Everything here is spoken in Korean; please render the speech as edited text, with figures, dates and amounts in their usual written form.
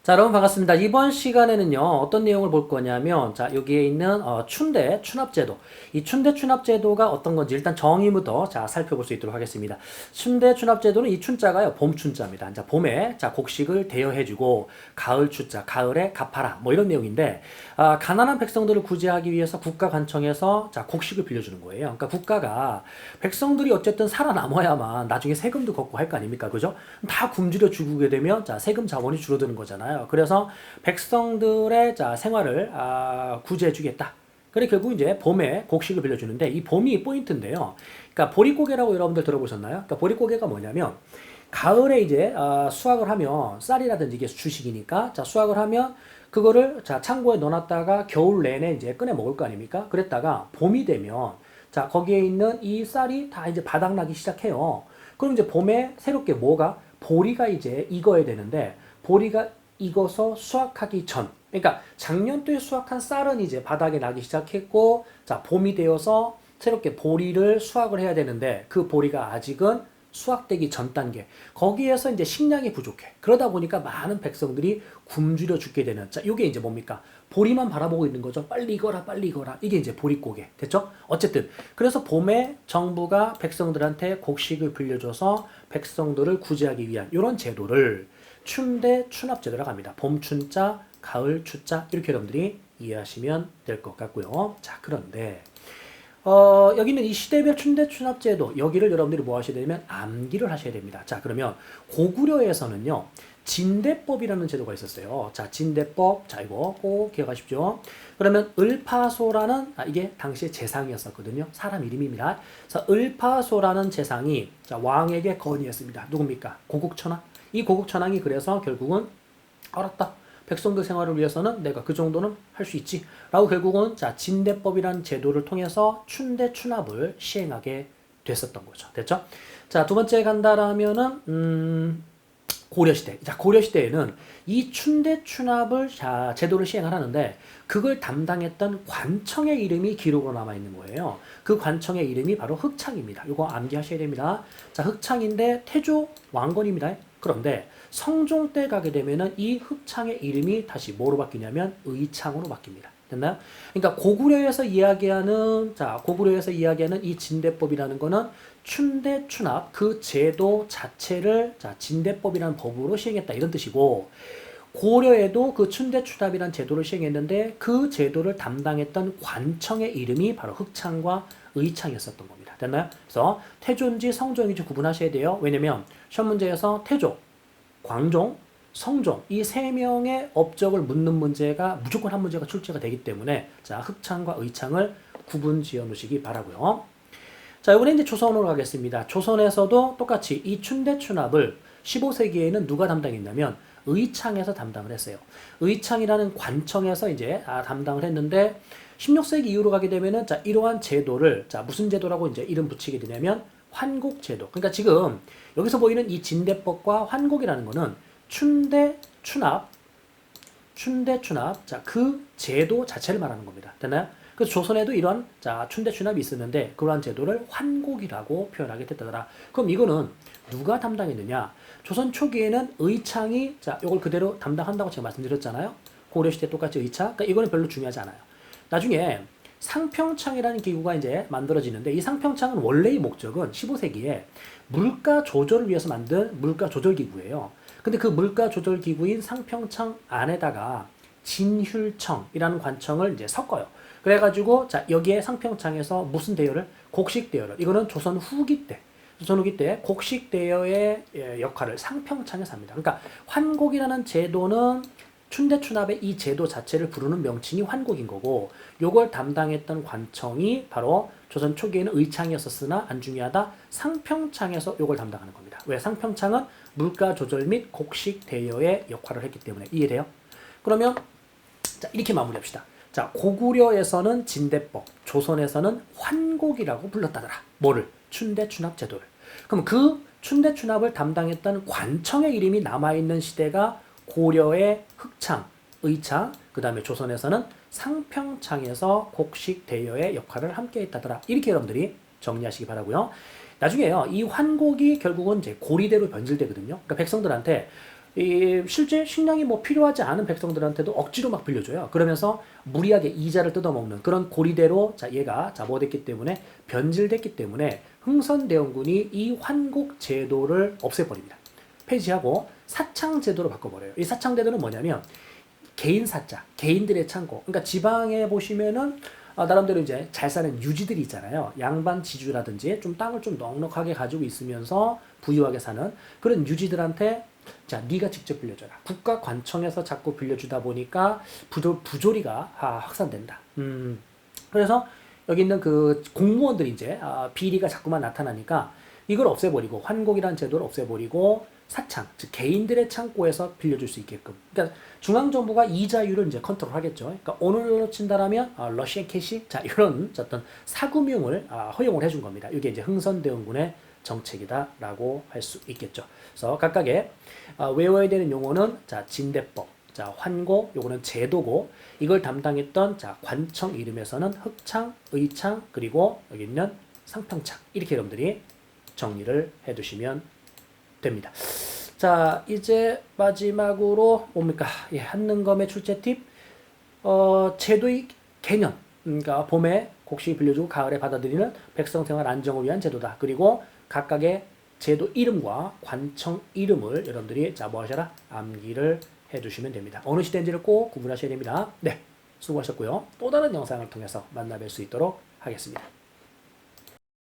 자, 여러분 반갑습니다. 이번 시간에는요, 어떤 내용을 볼 거냐면, 자, 여기에 있는 춘대 추납제도. 이 춘대 추납제도가 어떤 건지 일단 정의부터 자, 살펴볼 수 있도록 하겠습니다. 춘대 추납제도는 이 춘자가요, 봄 춘자입니다. 자, 봄에 자, 곡식을 대여해주고, 가을 추자, 가을에 갚아라. 뭐 이런 내용인데, 가난한 백성들을 구제하기 위해서 국가 관청에서 자, 곡식을 빌려주는 거예요. 그러니까 국가가 백성들이 어쨌든 살아남아야만 나중에 세금도 걷고 할 거 아닙니까? 그죠? 다 굶주려 죽게 되면 자, 세금 자원이 줄어드는 거잖아요. 그래서 백성들의 자, 생활을 구제해 주겠다. 그래 결국 이제 봄에 곡식을 빌려주는데 이 봄이 포인트인데요. 그러니까 보릿고개라고 여러분들 들어보셨나요? 그러니까 보릿고개가 뭐냐면 가을에 이제 수확을 하면 쌀이라든지 이게 주식이니까 자 수확을 하면 그거를 자 창고에 넣어놨다가 겨울 내내 이제 꺼내 먹을 거 아닙니까? 그랬다가 봄이 되면 자 거기에 있는 이 쌀이 다 이제 바닥나기 시작해요. 그럼 이제 봄에 새롭게 뭐가 보리가 이제 익어야 되는데 보리가 익어서 수확하기 전 그러니까 작년도에 수확한 쌀은 이제 바닥에 나기 시작했고 자 봄이 되어서 새롭게 보리를 수확을 해야 되는데 그 보리가 아직은 수확되기 전 단계 거기에서 이제 식량이 부족해 그러다 보니까 많은 백성들이 굶주려 죽게 되는 자 이게 이제 뭡니까 보리만 바라보고 있는 거죠. 빨리 익어라 빨리 익어라 이게 이제 보릿고개 됐죠. 어쨌든 그래서 봄에 정부가 백성들한테 곡식을 빌려줘서 백성들을 구제하기 위한 이런 제도를 춘대 추납제도라고 합니다. 봄 춘자, 가을 추자 이렇게 여러분들이 이해하시면 될 것 같고요. 자 그런데 여기는 이 시대별 춘대 추납제도 여기를 여러분들이 뭐 하셔야 되냐면 암기를 하셔야 됩니다. 자 그러면 고구려에서는요. 진대법이라는 제도가 있었어요. 자, 진대법. 자, 이거 꼭 기억하십시오. 그러면 을파소라는, 이게 당시의 재상이었었거든요. 사람 이름입니다. 그래서 을파소라는 재상이, 자, 왕에게 건의했습니다. 누굽니까? 고국천왕. 이 고국천왕이 그래서 결국은, 알았다. 백성들 생활을 위해서는 내가 그 정도는 할 수 있지. 라고 결국은, 자, 진대법이라는 제도를 통해서 춘대 추납을 시행하게 됐었던 거죠. 됐죠? 자, 두 번째 간다라면은, 고려시대. 자, 고려시대에는 이 춘대 추납을 자, 제도를 시행하라는데 그걸 담당했던 관청의 이름이 기록으로 남아있는 거예요. 그 관청의 이름이 바로 흑창입니다. 이거 암기하셔야 됩니다. 자, 흑창인데 태조 왕건입니다. 그런데 성종 때 가게 되면은 이 흑창의 이름이 다시 뭐로 바뀌냐면 의창으로 바뀝니다. 됐나요? 그러니까 고구려에서 이야기하는 이 진대법이라는 거는 춘대 추납 그 제도 자체를 자 진대법이라는 법으로 시행했다 이런 뜻이고 고려에도 그 춘대 추납이라는 제도를 시행했는데 그 제도를 담당했던 관청의 이름이 바로 흑창과 의창이었었던 겁니다. 됐나요? 그래서 태조인지 성종인지 구분하셔야 돼요. 왜냐면 시험 문제에서 태조, 광종, 성종 이 세 명의 업적을 묻는 문제가 무조건 한 문제가 출제가 되기 때문에 자 흑창과 의창을 구분 지어 놓으시기 바라고요. 자, 이번에 이제 조선으로 가겠습니다. 조선에서도 똑같이 이 춘대 추납을 15세기에는 누가 담당했냐면 의창에서 담당을 했어요. 의창이라는 관청에서 이제 담당을 했는데 16세기 이후로 가게 되면은 자, 이러한 제도를 자, 무슨 제도라고 이제 이름 붙이게 되냐면 환곡제도. 그러니까 지금 여기서 보이는 이 진대법과 환곡이라는 거는 춘대 추납, 자, 그 제도 자체를 말하는 겁니다. 됐나요? 그래서 조선에도 이러한 자, 춘대 추납이 있었는데 그러한 제도를 환곡이라고 표현하게 됐다더라. 그럼 이거는 누가 담당했느냐? 조선 초기에는 의창이 자, 이걸 그대로 담당한다고 제가 말씀드렸잖아요. 고려시대 똑같이 의창. 그러니까 이거는 별로 중요하지 않아요. 나중에 상평창이라는 기구가 이제 만들어지는데 이 상평창은 원래의 목적은 15세기에 물가 조절을 위해서 만든 물가 조절 기구예요. 근데 그 물가 조절 기구인 상평창 안에다가 진휼청이라는 관청을 이제 섞어요. 그래가지고 자 여기에 상평창에서 무슨 대여를 곡식 대여를 이거는 조선 후기 때 곡식 대여의 역할을 상평창에서 합니다. 그러니까 환곡이라는 제도는 춘대 추납의 이 제도 자체를 부르는 명칭이 환곡인 거고 요걸 담당했던 관청이 바로 조선 초기에는 의창이었으나 안 중요하다 상평창에서 요걸 담당하는 겁니다. 왜 상평창은 물가 조절 및 곡식 대여의 역할을 했기 때문에 이해돼요? 그러면 자 이렇게 마무리합시다. 자 고구려에서는 진대법, 조선에서는 환곡이라고 불렀다더라. 뭐를? 춘대 추납 제도를. 그럼 그 춘대 추납을 담당했던 관청의 이름이 남아있는 시대가 고려의 흑창, 의창, 그 다음에 조선에서는 상평창에서 곡식 대여의 역할을 함께 했다더라. 이렇게 여러분들이 정리하시기 바라고요. 나중에요, 이 환곡이 결국은 이제 고리대로 변질되거든요. 그러니까 백성들한테 실제 식량이 뭐 필요하지 않은 백성들한테도 억지로 막 빌려줘요. 그러면서 무리하게 이자를 뜯어먹는 그런 고리대로 자 얘가 뭐 됐기 때문에 변질됐기 때문에 흥선대원군이 이 환곡 제도를 없애버립니다. 폐지하고 사창 제도로 바꿔버려요. 이 사창 제도는 뭐냐면 개인 사자, 개인들의 창고. 그러니까 지방에 보시면은 나름대로 이제 잘 사는 유지들이 있잖아요. 양반 지주라든지 좀 땅을 좀 넉넉하게 가지고 있으면서 부유하게 사는 그런 유지들한테 자, 네가 직접 빌려줘라. 국가 관청에서 자꾸 빌려주다 보니까 부조리가 확산된다. 그래서 여기 있는 그 공무원들이 이제 비리가 자꾸만 나타나니까 이걸 없애버리고 환곡이라는 제도를 없애버리고 사창, 즉 개인들의 창고에서 빌려줄 수 있게끔. 그러니까 중앙정부가 이자율을 이제 컨트롤하겠죠. 그러니까 오늘로 친다라면 러시안 캐시, 자 이런 어떤 사금융을 허용을 해준 겁니다. 이게 이제 흥선대원군의 정책이다라고 할 수 있겠죠. 그래서 각각의 외워야 되는 용어는 자 진대법, 자 환고, 요거는 제도고 이걸 담당했던 자 관청 이름에서는 흑창, 의창 그리고 여기 있는 상평창 이렇게 여러분들이 정리를 해두시면 됩니다. 자 이제 마지막으로 뭡니까? 예, 한능검의 출제 팁. 제도의 개념. 그러니까 봄에 곡식 빌려주고 가을에 받아들이는 백성 생활 안정을 위한 제도다. 그리고 각각의 제도 이름과 관청 이름을 여러분들이 자 뭐 하셔라? 암기를 해두시면 됩니다. 어느 시대인지를 꼭 구분하셔야 됩니다. 네, 수고하셨고요. 또 다른 영상을 통해서 만나 뵐 수 있도록 하겠습니다.